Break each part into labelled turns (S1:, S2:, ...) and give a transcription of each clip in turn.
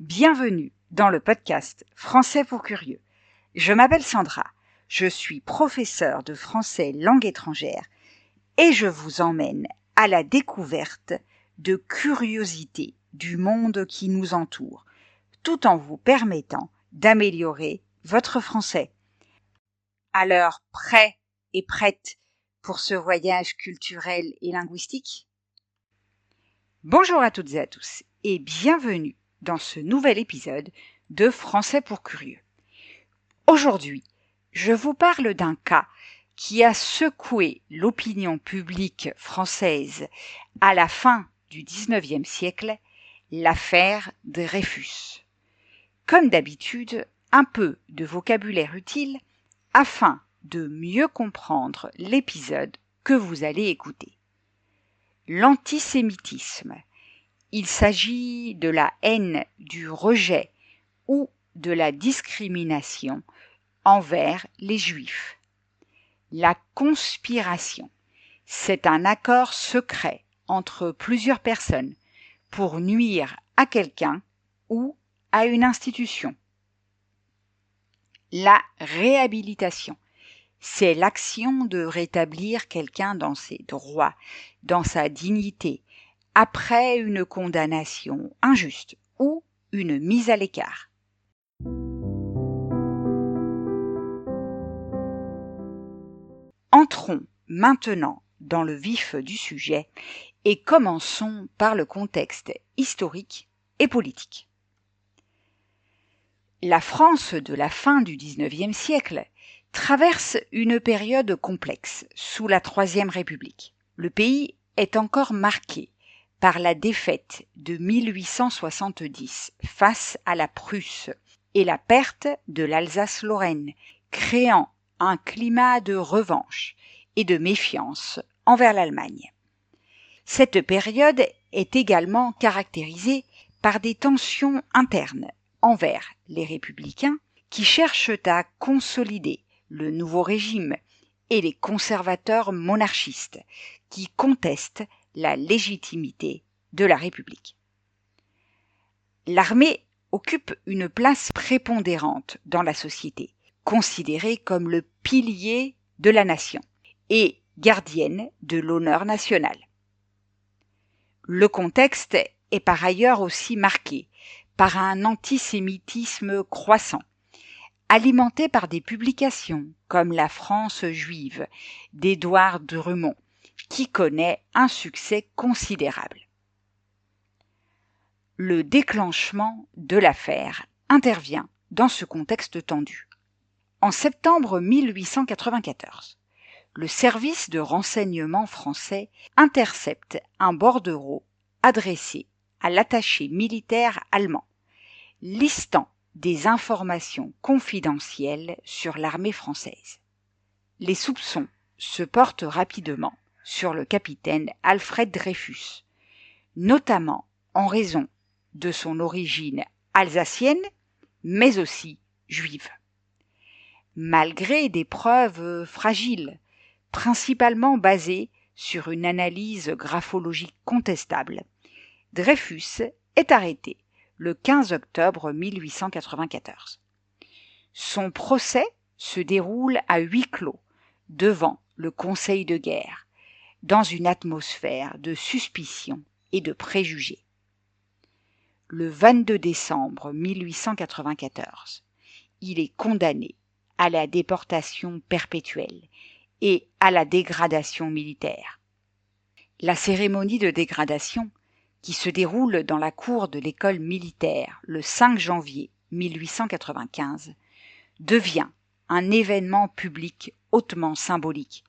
S1: Bienvenue dans le podcast Français pour curieux. Je m'appelle Sandra, je suis professeure de français langue étrangère et je vous emmène à la découverte de curiosités du monde qui nous entoure, tout en vous permettant d'améliorer votre français. Alors, prêt et prête pour ce voyage culturel et linguistique ? Bonjour à toutes et à tous et bienvenue dans ce nouvel épisode de Français pour curieux. Aujourd'hui, je vous parle d'un cas qui a secoué l'opinion publique française à la fin du XIXe siècle, l'affaire Dreyfus. Comme d'habitude, un peu de vocabulaire utile afin de mieux comprendre l'épisode que vous allez écouter. L'antisémitisme. Il s'agit de la haine, du rejet ou de la discrimination envers les Juifs. La conspiration, c'est un accord secret entre plusieurs personnes pour nuire à quelqu'un ou à une institution. La réhabilitation, c'est l'action de rétablir quelqu'un dans ses droits, dans sa dignité, après une condamnation injuste ou une mise à l'écart. Entrons maintenant dans le vif du sujet et commençons par le contexte historique et politique. La France de la fin du XIXe siècle traverse une période complexe sous la Troisième République. Le pays est encore marqué par la défaite de 1870 face à la Prusse et la perte de l'Alsace-Lorraine, créant un climat de revanche et de méfiance envers l'Allemagne. Cette période est également caractérisée par des tensions internes envers les républicains qui cherchent à consolider le nouveau régime et les conservateurs monarchistes qui contestent la légitimité de la République. L'armée occupe une place prépondérante dans la société, considérée comme le pilier de la nation et gardienne de l'honneur national. Le contexte est par ailleurs aussi marqué par un antisémitisme croissant, alimenté par des publications comme La France juive d'Édouard Drumont, qui connaît un succès considérable. Le déclenchement de l'affaire intervient dans ce contexte tendu. En septembre 1894, le service de renseignement français intercepte un bordereau adressé à l'attaché militaire allemand, listant des informations confidentielles sur l'armée française. Les soupçons se portent rapidement sur le capitaine Alfred Dreyfus, notamment en raison de son origine alsacienne, mais aussi juive. Malgré des preuves fragiles, principalement basées sur une analyse graphologique contestable, Dreyfus est arrêté le 15 octobre 1894. Son procès se déroule à huis clos devant le Conseil de guerre, dans une atmosphère de suspicion et de préjugés. Le 22 décembre 1894, il est condamné à la déportation perpétuelle et à la dégradation militaire. La cérémonie de dégradation, qui se déroule dans la cour de l'école militaire le 5 janvier 1895, devient un événement public hautement symbolique,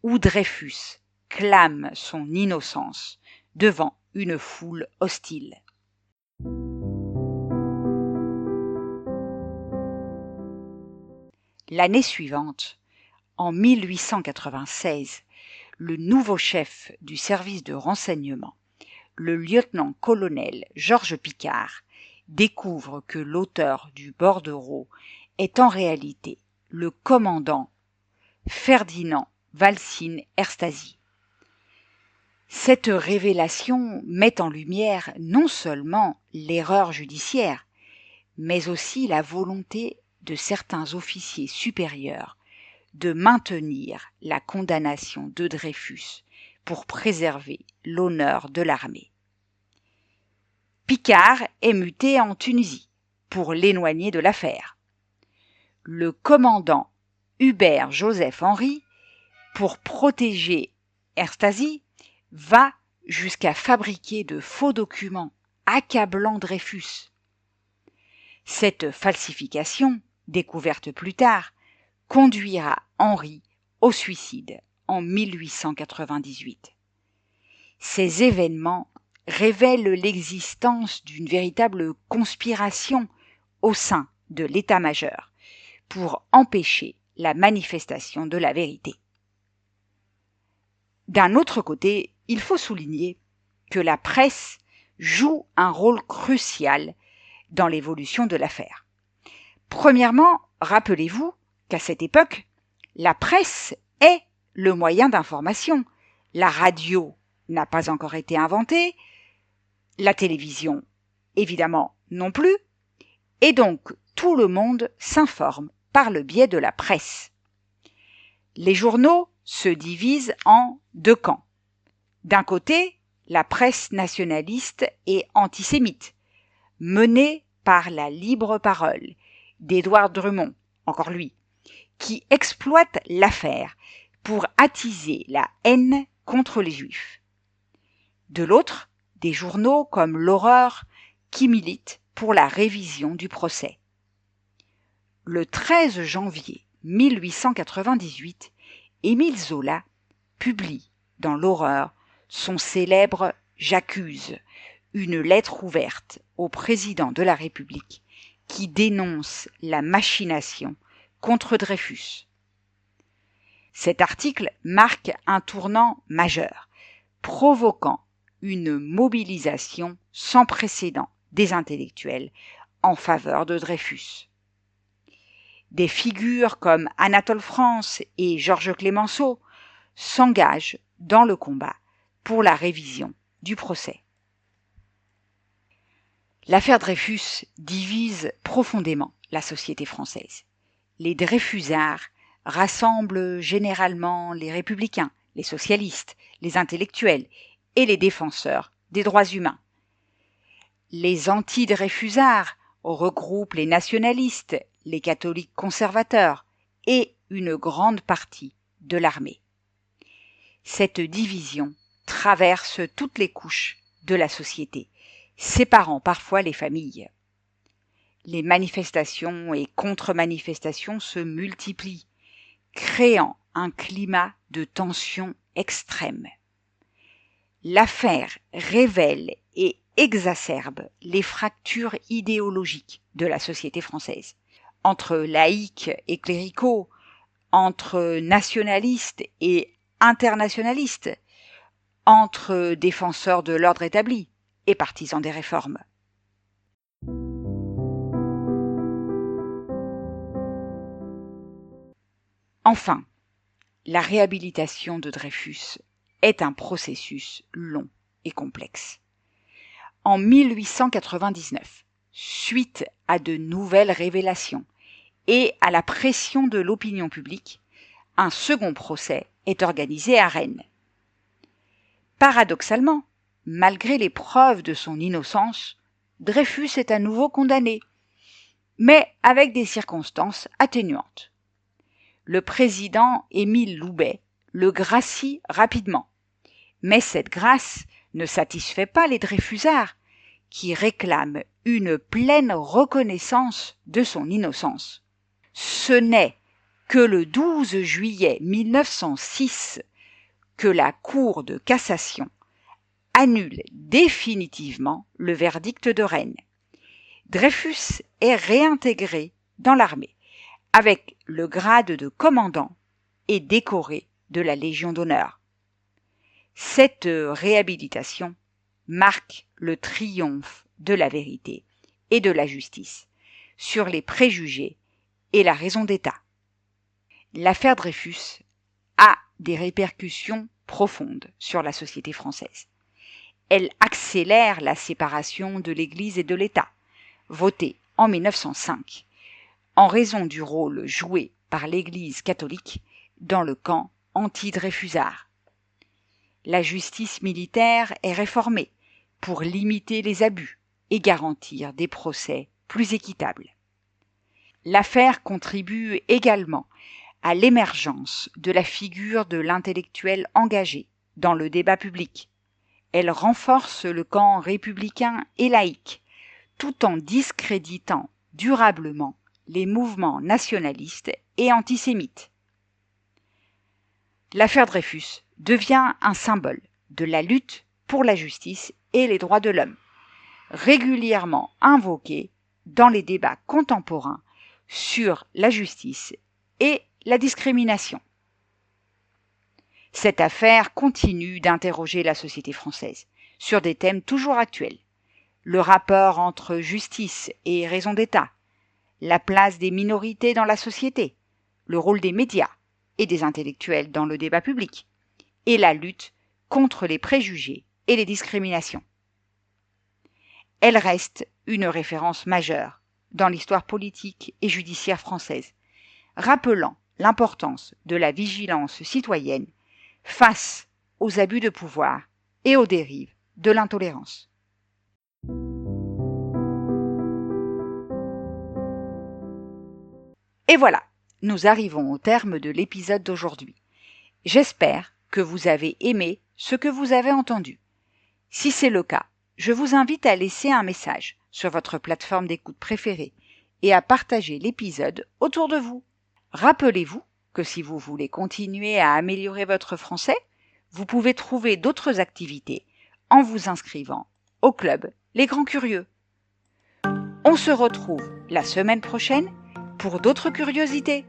S1: où Dreyfus clame son innocence devant une foule hostile. L'année suivante, en 1896, le nouveau chef du service de renseignement, le lieutenant-colonel Georges Picquart, découvre que l'auteur du bordereau est en réalité le commandant Ferdinand Walsin-Erstasy. Cette révélation met en lumière non seulement l'erreur judiciaire, mais aussi la volonté de certains officiers supérieurs de maintenir la condamnation de Dreyfus pour préserver l'honneur de l'armée. Picquart est muté en Tunisie pour l'éloigner de l'affaire. Le commandant Hubert Joseph Henry, pour protéger Eustachie, va jusqu'à fabriquer de faux documents accablant Dreyfus. Cette falsification, découverte plus tard, conduira Henry au suicide en 1898. Ces événements révèlent l'existence d'une véritable conspiration au sein de l'état-major pour empêcher la manifestation de la vérité. D'un autre côté, il faut souligner que la presse joue un rôle crucial dans l'évolution de l'affaire. Premièrement, rappelez-vous qu'à cette époque, la presse est le moyen d'information. La radio n'a pas encore été inventée, la télévision, évidemment, non plus, et donc tout le monde s'informe par le biais de la presse. Les journaux se divisent en deux camps. D'un côté, la presse nationaliste et antisémite, menée par la libre parole d'Édouard Drumont, encore lui, qui exploite l'affaire pour attiser la haine contre les Juifs. De l'autre, des journaux comme l'Horreur qui militent pour la révision du procès. Le 13 janvier 1898, Émile Zola publie dans l'Horreur son célèbre « J'accuse », une lettre ouverte au président de la République qui dénonce la machination contre Dreyfus. Cet article marque un tournant majeur, provoquant une mobilisation sans précédent des intellectuels en faveur de Dreyfus. Des figures comme Anatole France et Georges Clemenceau s'engagent dans le combat pour la révision du procès. L'affaire Dreyfus divise profondément la société française. Les Dreyfusards rassemblent généralement les républicains, les socialistes, les intellectuels et les défenseurs des droits humains. Les anti-Dreyfusards regroupent les nationalistes, les catholiques conservateurs et une grande partie de l'armée. Cette division traverse toutes les couches de la société, séparant parfois les familles. Les manifestations et contre-manifestations se multiplient, créant un climat de tension extrême. L'affaire révèle et exacerbe les fractures idéologiques de la société française, entre laïcs et cléricaux, entre nationalistes et internationalistes, entre défenseurs de l'ordre établi et partisans des réformes. Enfin, la réhabilitation de Dreyfus est un processus long et complexe. En 1899, suite à de nouvelles révélations et à la pression de l'opinion publique, un second procès est organisé à Rennes. Paradoxalement, malgré les preuves de son innocence, Dreyfus est à nouveau condamné, mais avec des circonstances atténuantes. Le président Émile Loubet le gracie rapidement, mais cette grâce ne satisfait pas les Dreyfusards, qui réclament une pleine reconnaissance de son innocence. Ce n'est que le 12 juillet 1906 que la Cour de cassation annule définitivement le verdict de Rennes. Dreyfus est réintégré dans l'armée, avec le grade de commandant et décoré de la Légion d'honneur. Cette réhabilitation marque le triomphe de la vérité et de la justice sur les préjugés et la raison d'État. L'affaire Dreyfus a des répercussions profondes sur la société française. Elle accélère la séparation de l'Église et de l'État, votée en 1905, en raison du rôle joué par l'Église catholique dans le camp anti-Dreyfusard. La justice militaire est réformée pour limiter les abus et garantir des procès plus équitables. L'affaire contribue également à l'émergence de la figure de l'intellectuel engagé dans le débat public. Elle renforce le camp républicain et laïque, tout en discréditant durablement les mouvements nationalistes et antisémites. L'affaire Dreyfus devient un symbole de la lutte pour la justice et les droits de l'homme, régulièrement invoquée dans les débats contemporains sur la justice et la discrimination. Cette affaire continue d'interroger la société française sur des thèmes toujours actuels. Le rapport entre justice et raison d'État, la place des minorités dans la société, le rôle des médias et des intellectuels dans le débat public, et la lutte contre les préjugés et les discriminations. Elle reste une référence majeure dans l'histoire politique et judiciaire française, rappelant l'importance de la vigilance citoyenne face aux abus de pouvoir et aux dérives de l'intolérance. Et voilà, nous arrivons au terme de l'épisode d'aujourd'hui. J'espère que vous avez aimé ce que vous avez entendu. Si c'est le cas, je vous invite à laisser un message sur votre plateforme d'écoute préférée et à partager l'épisode autour de vous. Rappelez-vous que si vous voulez continuer à améliorer votre français, vous pouvez trouver d'autres activités en vous inscrivant au club Les Grands Curieux. On se retrouve la semaine prochaine pour d'autres curiosités.